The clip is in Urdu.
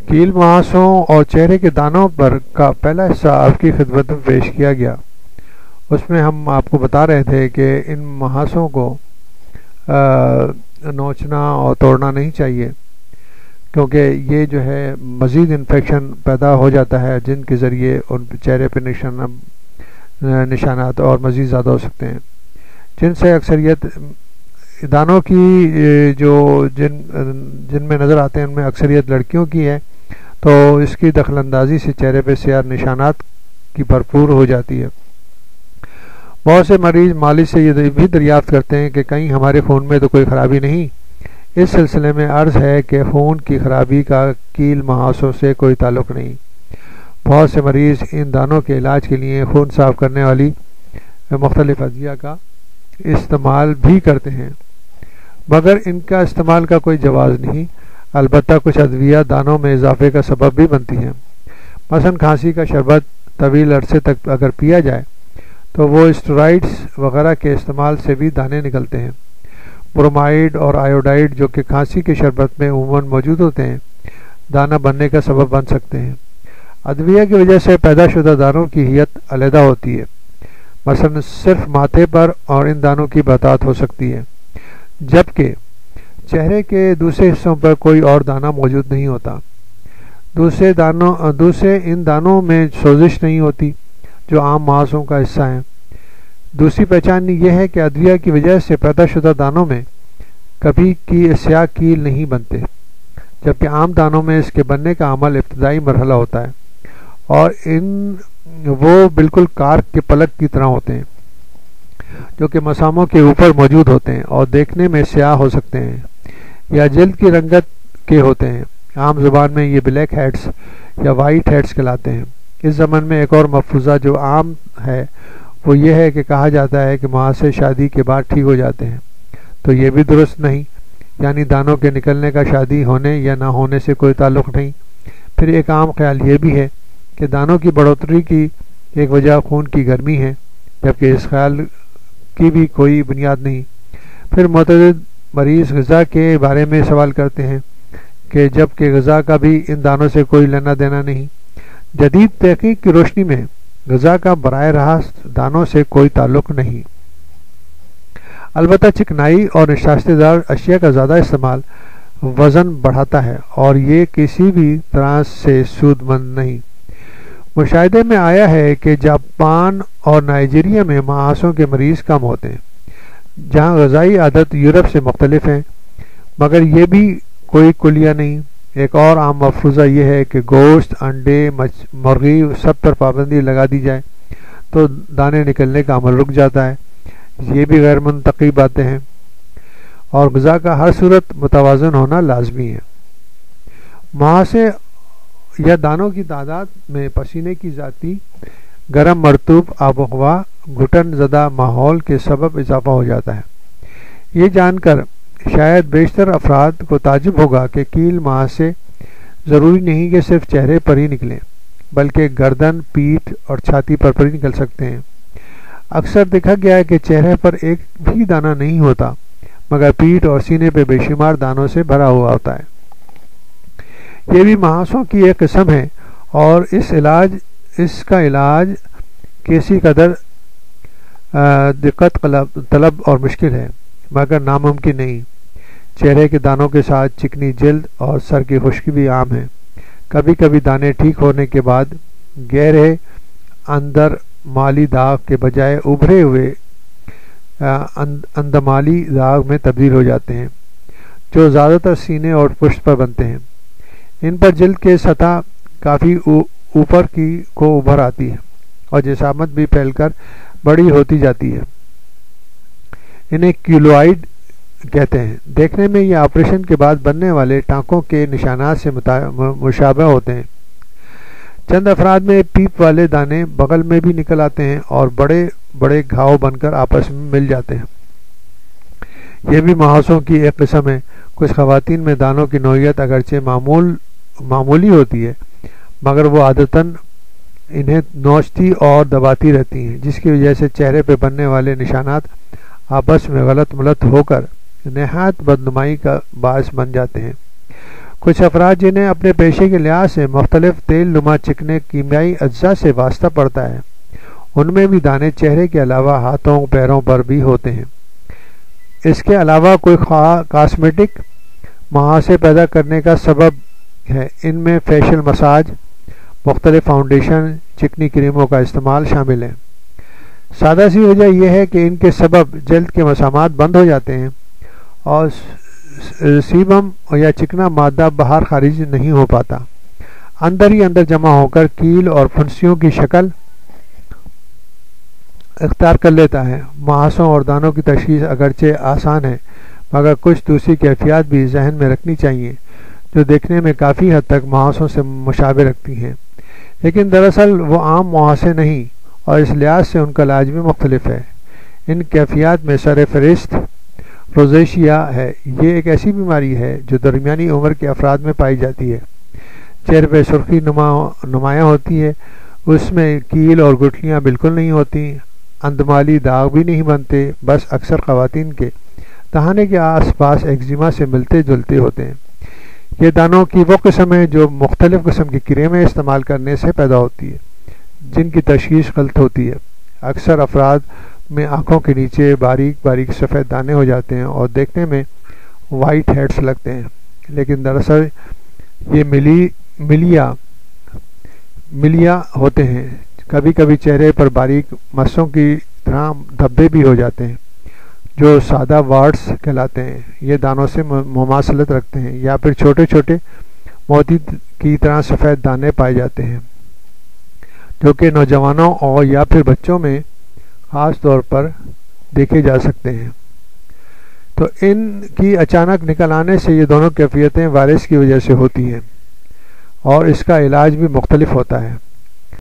کیل محاسوں اور چہرے کے دانوں پر کا پہلا حصہ آپ کی خدمت میں پیش کیا گیا۔ اس میں ہم آپ کو بتا رہے تھے کہ ان محاسوں کو نوچنا اور توڑنا نہیں چاہیے، کیونکہ یہ جو ہے مزید انفیکشن پیدا ہو جاتا ہے، جن کے ذریعے ان چہرے پہ نشانات اور مزید زیادہ ہو سکتے ہیں، جن سے اکثریت دانوں کی جن میں نظر آتے ہیں ان میں اکثریت لڑکیوں کی ہے، تو اس کی دخل اندازی سے چہرے پہ سیاہ نشانات کی بھرپور ہو جاتی ہے۔ بہت سے مریض معالج سے یہ بھی دریافت کرتے ہیں کہ کہیں ہمارے خون میں تو کوئی خرابی نہیں۔ اس سلسلے میں عرض ہے کہ خون کی خرابی کا کیل محاسوں سے کوئی تعلق نہیں۔ بہت سے مریض ان دانوں کے علاج کے لیے خون صاف کرنے والی مختلف ادویہ کا استعمال بھی کرتے ہیں، مگر ان کا استعمال کا کوئی جواز نہیں۔ البتہ کچھ ادویہ دانوں میں اضافے کا سبب بھی بنتی ہیں۔ مثلا کھانسی کا شربت طویل عرصے تک اگر پیا جائے تو وہ اسٹیرائڈز وغیرہ کے استعمال سے بھی دانے نکلتے ہیں۔ برومائڈ اور آیوڈائڈ جو کہ کھانسی کے شربت میں عموماً موجود ہوتے ہیں، دانہ بننے کا سبب بن سکتے ہیں۔ ادویہ کی وجہ سے پیدا شدہ دانوں کی ہیئت علیحدہ ہوتی ہے، مثلا صرف ماتھے پر اور ان دانوں کی بہتات ہو سکتی ہے، جبکہ چہرے کے دوسرے حصوں پر کوئی اور دانہ موجود نہیں ہوتا۔ دوسرے ان دانوں میں سوزش نہیں ہوتی جو عام محاسوں کا حصہ ہیں۔ دوسری پہچان یہ ہے کہ ادویہ کی وجہ سے پیدا شدہ دانوں میں کبھی سیاہ کیل نہیں بنتے، جبکہ عام دانوں میں اس کے بننے کا عمل ابتدائی مرحلہ ہوتا ہے، اور وہ بالکل کارک کے پلک کی طرح ہوتے ہیں جو کہ مساموں کے اوپر موجود ہوتے ہیں اور دیکھنے میں سیاہ ہو سکتے ہیں یا جلد کی رنگت کے ہوتے ہیں۔ عام زبان میں یہ بلیک ہیڈز یا وائٹ ہیڈز کہلاتے ہیں۔ اس زمن میں ایک اور مفروضہ جو عام ہے وہ یہ ہے کہ کہا جاتا ہے کہ محاسے شادی کے بعد ٹھیک ہو جاتے ہیں، تو یہ بھی درست نہیں، یعنی دانوں کے نکلنے کا شادی ہونے یا نہ ہونے سے کوئی تعلق نہیں۔ پھر ایک عام خیال یہ بھی ہے کہ دانوں کی بڑھوتری کی ایک وجہ خون کی گرمی ہے، جبکہ اس خیال کی بھی کوئی بنیاد نہیں۔ پھر متعدد مریض غذا کے بارے میں سوال کرتے ہیں کہ جبکہ غذا کا بھی ان دانوں سے کوئی لینا دینا نہیں۔ جدید تحقیق کی روشنی میں غذا کا براہ راست دانوں سے کوئی تعلق نہیں۔ البتہ چکنائی اور نشاستہ دار اشیاء کا زیادہ استعمال وزن بڑھاتا ہے اور یہ کسی بھی طرح سے سود مند نہیں۔ مشاہدے میں آیا ہے کہ جاپان اور نائجیریا میں محاسوں کے مریض کم ہوتے ہیں، جہاں غذائی عادت یورپ سے مختلف ہیں، مگر یہ بھی کوئی کلیہ نہیں۔ ایک اور عام مفروضہ یہ ہے کہ گوشت، انڈے، مرغی سب پر پابندی لگا دی جائے تو دانے نکلنے کا عمل رک جاتا ہے۔ یہ بھی غیر منطقی باتیں ہیں، اور غذا کا ہر صورت متوازن ہونا لازمی ہے۔ محاسے یا دانوں کی تعداد میں پسینے کی ذاتی گرم مرطوب آب و ہوا گھٹن زدہ ماحول کے سبب اضافہ ہو جاتا ہے۔ یہ جان کر شاید بیشتر افراد کو تعجب ہوگا کہ کیل محاسے ضروری نہیں کہ صرف چہرے پر ہی نکلیں، بلکہ گردن، پیٹھ اور چھاتی پر بھی نکل سکتے ہیں۔ اکثر دیکھا گیا ہے کہ چہرے پر ایک بھی دانہ نہیں ہوتا، مگر پیٹھ اور سینے پہ بے شمار دانوں سے بھرا ہوا ہوتا ہے۔ یہ بھی محاسوں کی ایک قسم ہے، اور اس کا علاج کسی قدر دقت طلب اور مشکل ہے، مگر ناممکن نہیں۔ چہرے کے دانوں کے ساتھ چکنی جلد اور سر کی خشکی بھی عام ہے۔ کبھی کبھی دانے ٹھیک ہونے کے بعد گہرے اندر مالی داغ کے بجائے ابھرے ہوئے اندمالی داغ میں تبدیل ہو جاتے ہیں، جو زیادہ تر سینے اور پشت پر بنتے ہیں۔ ان پر جلد کے سطح کافی اوپر کو ابھر آتی ہے اور جسامت بھی پھیل کر بڑی ہوتی جاتی ہے۔ انہیں کیلوائڈ کہتے ہیں۔ دیکھنے میں یہ آپریشن کے بعد بننے والے ٹانکوں کے نشانات سے مشابہ ہوتے ہیں۔ چند افراد میں پیپ والے دانے بغل میں بھی نکل آتے ہیں اور بڑے بڑے گھاؤ بن کر آپس میں مل جاتے ہیں۔ یہ بھی محاسوں کی ایک قسم ہے۔ کچھ خواتین میں دانوں کی نوعیت اگرچہ معمولی ہوتی ہے، مگر وہ عادتاً انہیں نوچتی اور دباتی رہتی ہیں، جس کی وجہ سے چہرے پہ بننے والے نشانات آپس میں غلط ملت ہو کر نہایت بدنمائی کا باعث بن جاتے ہیں۔ کچھ افراد جنہیں اپنے پیشے کے لحاظ سے مختلف تیل نما چکنے کیمیائی اجزاء سے واسطہ پڑتا ہے، ان میں بھی دانے چہرے کے علاوہ ہاتھوں پیروں پر بھی ہوتے ہیں۔ اس کے علاوہ کوئی کاسمیٹک محاسے پیدا کرنے کا سبب ہے، ان میں فیشل مساج، مختلف فاؤنڈیشن، چکنی کریموں کا استعمال شامل ہے۔ سادہ سی وجہ یہ ہے کہ ان کے سبب جلد کے مسامات بند ہو جاتے ہیں اور سیبم یا چکنا مادہ باہر خارج نہیں ہو پاتا، اندر ہی اندر جمع ہو کر کیل اور پھنسیوں کی شکل اختیار کر لیتا ہے۔ محاسوں اور دانوں کی تشخیص اگرچہ آسان ہے، مگر کچھ دوسری کیفیات بھی ذہن میں رکھنی چاہیے جو دیکھنے میں کافی حد تک محاسوں سے مشابہ رکھتی ہیں، لیکن دراصل وہ عام محاسے نہیں اور اس لحاظ سے ان کا علاج بھی مختلف ہے۔ ان کیفیات میں سر فہرست روزیشیا ہے۔ یہ ایک ایسی بیماری ہے جو درمیانی عمر کے افراد میں پائی جاتی ہے۔ چہرے پہ سرخی نمایاں ہوتی ہے، اس میں کیل اور گٹھلیاں بالکل نہیں ہوتی، اندمالی داغ بھی نہیں بنتے، بس اکثر خواتین کے دہانے کے آس پاس ایگزیما سے ملتے جلتے ہوتے ہیں۔ یہ دانوں کی وہ قسم ہے جو مختلف قسم کی کریمیں استعمال کرنے سے پیدا ہوتی ہے، جن کی تشخیص غلط ہوتی ہے۔ اکثر افراد میں آنکھوں کے نیچے باریک باریک سفید دانے ہو جاتے ہیں اور دیکھنے میں وائٹ ہیڈز لگتے ہیں، لیکن دراصل یہ ملیا ہوتے ہیں۔ کبھی کبھی چہرے پر باریک مسوں کی طرح دھبے بھی ہو جاتے ہیں جو سادہ وارٹس کہلاتے ہیں۔ یہ دانوں سے مماثلت رکھتے ہیں یا پھر چھوٹے چھوٹے موتی کی طرح سفید دانے پائے جاتے ہیں، جو کہ نوجوانوں اور یا پھر بچوں میں خاص طور پر دیکھے جا سکتے ہیں۔ تو ان کی اچانک نکل آنے سے یہ دونوں کیفیتیں وائرس کی وجہ سے ہوتی ہیں اور اس کا علاج بھی مختلف ہوتا ہے۔